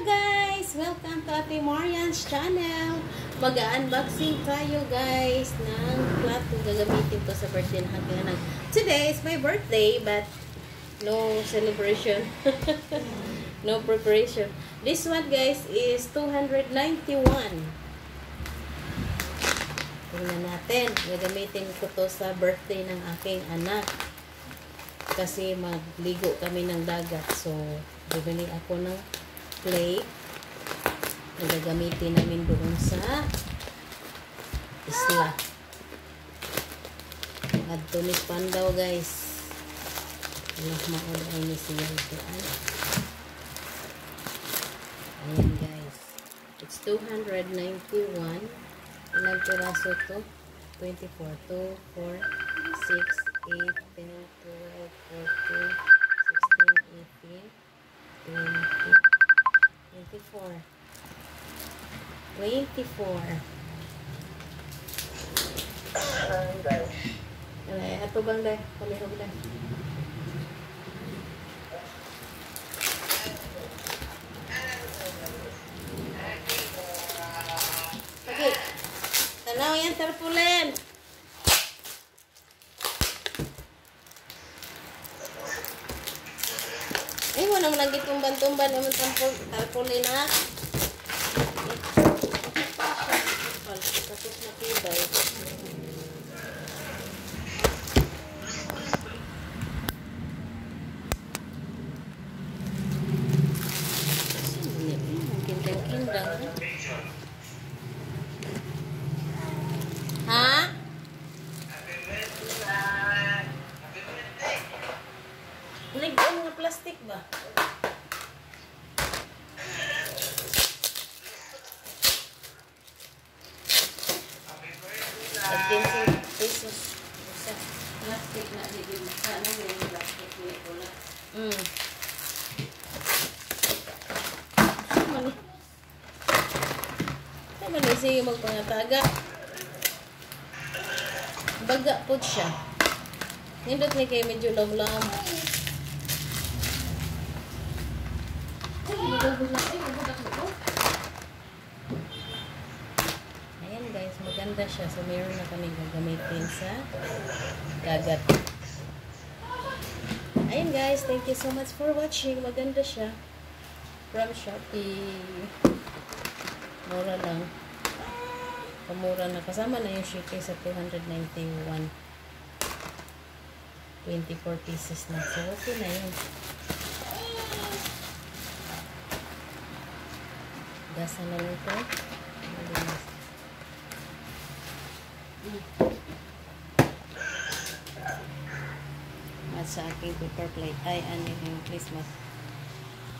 guys! Welcome to Ate Marian's channel. Mag-unboxing tayo guys ng plato. Gagamitin ko sa birthday ng aking anak. Today is my birthday but no celebration. No preparation. This one guys is 291. Tingnan natin. Gagamitin ko to sa birthday ng aking anak. Kasi magligo kami ng dagat. So, bibili ako ng plate na gagamitin namin doon sa isla. At tunis pandaw guys. Alam maulay ni siya ito. Ayan guys. It's 291. Ilang piraso to? 24, 2, 4, 6, 8, 10, 12, 14, 16, 18, 20, 24. 24. Alay, ato bang day? Palihog day. Okay. Tanaw yan, tarpulen. Ay, walang lagi tumban-tumban naman tarpulen na. Tapos matibay. Kindang-kindang. Ha? Nag-on nga plastic ba? Pesos. Isa. Plastic na din. Sana yung plastic ni Ola. Sama na siya magpangataga. Baga po siya. Nindot ni kayo medyo lam-lam. Ayan guys, maganda siya. So meron na kami gagamitin sa dagat. Ayan guys, thank you so much for watching. Maganda siya. From Shopee. Mura lang. Pamura na. Kasama na yung shipping sa 291. 24 pieces na. So okay na yun. Gasa na lang ito. At sa aking paper plate ay ano yung Christmas.